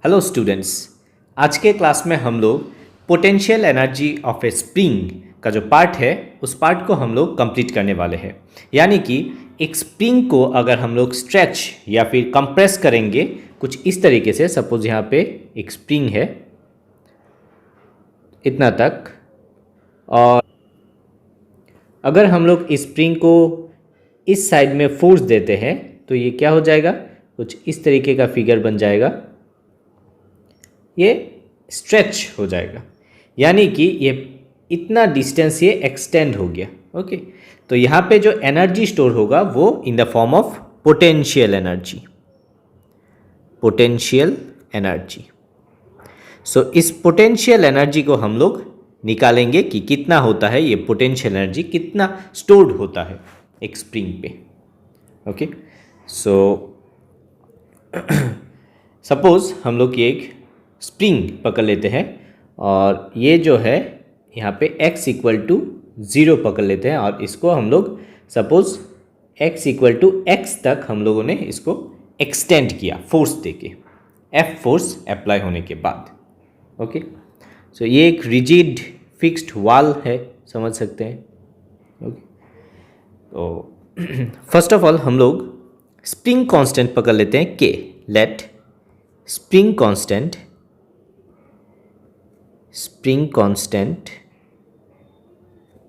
Hello students. आज के class में हम लोग potential energy of A spring का जो पार्ट है उस पार्ट को हम लोग कंप्लीट करने वाले हैं। यानी कि एक स्प्रिंग को अगर हम लोग स्ट्रेच या फिर कंप्रेस करेंगे कुछ इस तरीके से, सपोज यहाँ पे एक स्प्रिंग है इतना तक, और अगर हम लोग इस स्प्रिंग को इस साइड में फोर्स देते हैं तो ये क्या हो जाएगा, कुछ इस तरीके का फिगर बन जाएगा, ये स्ट्रेच हो जाएगा। यानी कि ये इतना डिस्टेंस ये एक्सटेंड हो गया। ओके, तो यहाँ पे जो एनर्जी स्टोर होगा वो in the form of potential energy. Potential energy. So इस पोटेंशियल एनर्जी को हम लोग निकालेंगे कि कितना होता है, ये पोटेंशियल एनर्जी कितना स्टोर्ड होता है एक स्प्रिंग पे। ओके, सो सपोज हम लोग ये एक स्प्रिंग पकड़ लेते हैं और ये जो है यहाँ पे x इक्वल टू 0 पकड़ लेते हैं और इसको हम लोग suppose x equal to x तक हम लोगों ने इसको एक्सटेंड किया फोर्स देके, F फोर्स अप्लाई होने के बाद। ओके, सो ये एक रिजिड फिक्स्ड वॉल है, समझ सकते हैं। ओके, तो फर्स्ट ऑफ ऑल हम लोग स्प्रिंग कांस्टेंट पकड़ लेते हैं k। Let spring constant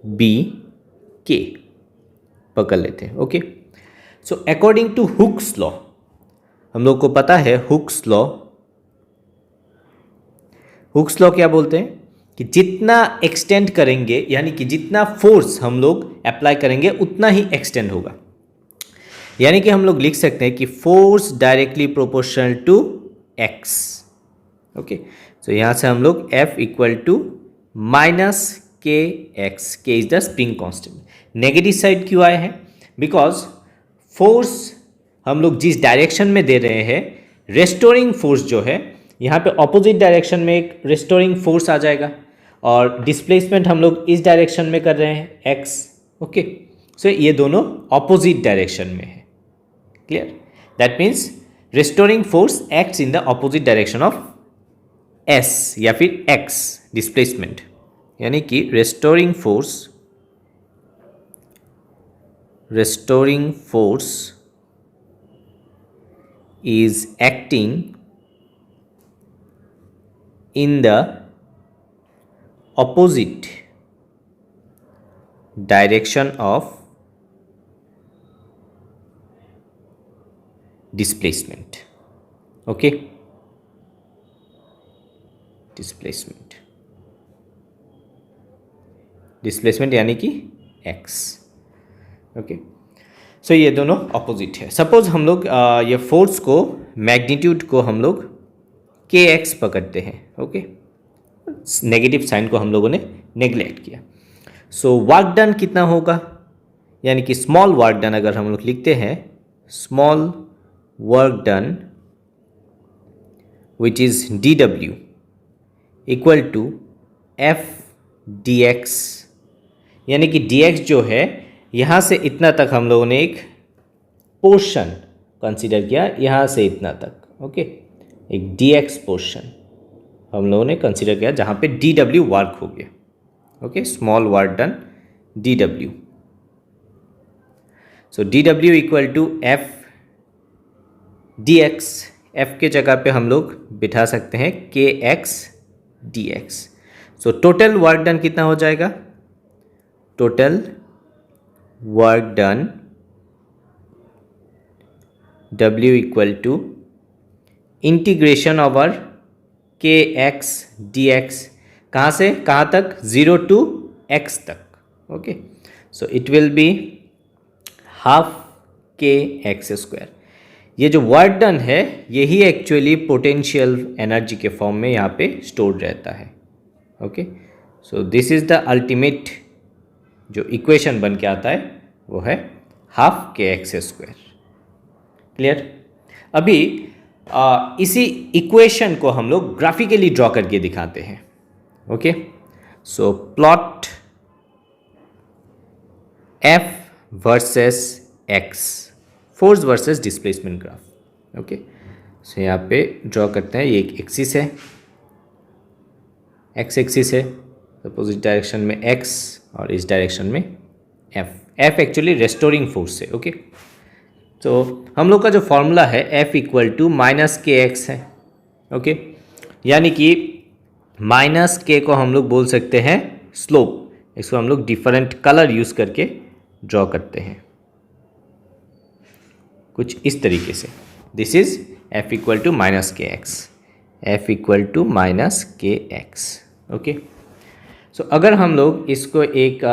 be k पकड़ लेते हैं। Okay, so according to Hooke's law, हम लोग को पता है हुक्स लॉ क्या बोलते हैं कि जितना एक्सटेंड करेंगे, यानी कि जितना फोर्स हम लोग अप्लाई करेंगे उतना ही एक्सटेंड होगा। यानी कि हम लोग लिख सकते हैं कि force directly proportional to x. Okay, so यहाँ से हम लोग F equal to minus k x, k is the spring constant. Negative side क्यों आया है, बिकॉज फोर्स हम लोग जिस डायरेक्शन में दे रहे हैं, रेस्टोरिंग फोर्स जो है यहाँ पे ऑपोजिट डायरेक्शन में एक रेस्टोरिंग फोर्स आ जाएगा, और डिस्प्लेसमेंट हम लोग इस डायरेक्शन में कर रहे हैं x। ओके, सो ये दोनों ऑपोजिट डायरेक्शन में है। Clear? That means restoring force acts in the opposite direction of s या फिर x डिस्प्लेसमेंट। यानी कि restoring force is acting in the opposite direction of displacement. Okay, displacement यानी कि x। ओके, सो ये दोनों ऑपोजिट है। सपोज हम लोग ये फोर्स को, मैग्नीट्यूड को हम लोग kx पकड़ते हैं। ओके, नेगेटिव साइन को हम लोगों ने नेग्लेक्ट किया। सो वर्क डन कितना होगा, यानी कि स्मॉल वर्क डन अगर हम लोग लिखते हैं, small work done which is dw equal to f dx। यानी कि dx जो है यहाँ से इतना तक हम लोगों ने एक पोर्शन कंसीडर किया, यहाँ से इतना तक। ओके, एक dx पोर्शन हम लोगों ने कंसीडर किया जहाँ पे dw वर्क हो गया। Okay, small work done dw। So dw equal to f dx। f के जगह पे हम लोग बिठा सकते हैं kx dx। So total work done कितना हो जाएगा, total work done W equal to integration over k x d x, कहाँ से कहाँ तक, 0 टू x तक। Okay, so it will be half k x square. ये जो वर्क डन है यही actually potential energy k form में यहाँ पे स्टोर्ड रहता है। Okay, so this is the ultimate जो इक्वेशन बन के आता है वो है half k x square. Clear? अभी इसी इक्वेशन को हम लोग ग्राफिकली ड्रॉ करके दिखाते हैं। Okay, so plot F versus x, force versus displacement graph. Okay, so यहाँ पे ड्रॉ करते हैं, ये एक एक्सिस है, एक्स एक्सिस है, सपोज इस डायरेक्शन में एक्स और इस डायरेक्शन में F. F actually restoring force है। ओके, तो हम लोग का जो फॉर्मूला है F equal to minus k x है। ओके, यानी कि माइनस के को हम लोग बोल सकते हैं स्लोप। इसको हम लोग डिफरेंट कलर यूज़ करके ड्रॉ करते हैं कुछ इस तरीके से। This is F equal to minus k x, F equal to minus k x. Okay, so अगर हम लोग इसको एक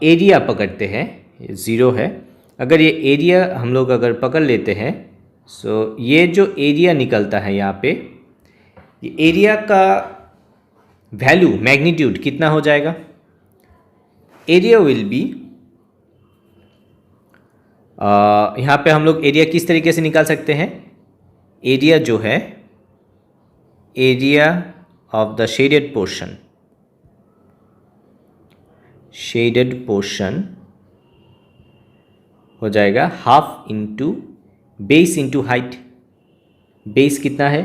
एरिया पकड़ते हैं, ये ज़ीरो है, अगर ये एरिया हम लोग अगर पकड़ लेते हैं, सो ये जो एरिया निकलता है यहाँ पे, ये एरिया का वैल्यू मैग्नीट्यूड कितना हो जाएगा? एरिया विल बी, यहाँ पे हम लोग एरिया किस तरीके से निकाल सकते हैं? एरिया जो है, area of the shaded portion, shaded portion हो जाएगा half into base into height. Base कितना है?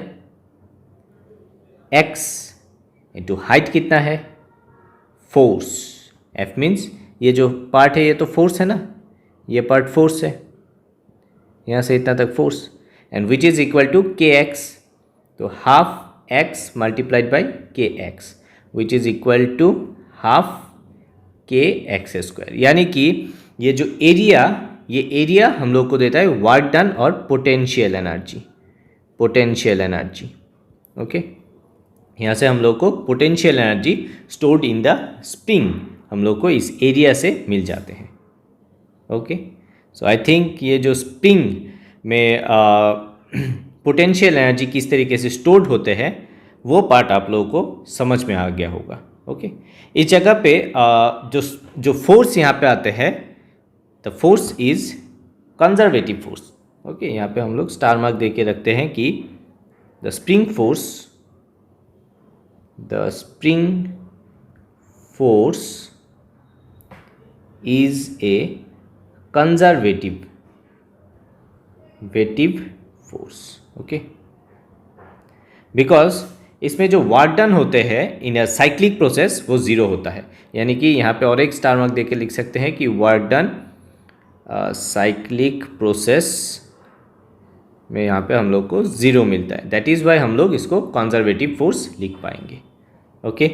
x इंटू हाइट कितना है? फोर्स। F मीन्स ये जो पार्ट है ये तो फोर्स है ना, ये पार्ट फोर्स है, यहाँ से इतना तक force, and which is equal to k x. तो half x multiplied by k x which is equal to half k x square. यानी कि ये जो एरिया, ये एरिया हम लोग को देता है वर्क डन और potential energy, potential energy. Okay, यहाँ से हम लोग को potential energy stored in the spring हम लोग को इस एरिया से मिल जाते हैं। ओके, सो आई थिंक ये जो स्प्रिंग में पोटेंशियल एनर्जी किस तरीके से स्टोर्ड होते हैं वो पार्ट आप लोगों को समझ में आ गया होगा। ओके, इस जगह पे जो फोर्स यहाँ पे आते हैं, the force is conservative force. Okay, यहाँ पे हम लोग स्टार मार्क दे के रखते हैं कि the spring force, the spring force is a conservative force. Okay, because इसमें जो वर्क डन होते हैं इन अ साइक्लिक प्रोसेस वो ज़ीरो होता है। यानी कि यहाँ पे और एक स्टार मार्क देके लिख सकते हैं कि वर्क डन साइक्लिक प्रोसेस में यहाँ पे हम लोग को ज़ीरो मिलता है। दैट इज़ वाई हम लोग इसको कंजर्वेटिव फोर्स लिख पाएंगे। ओके,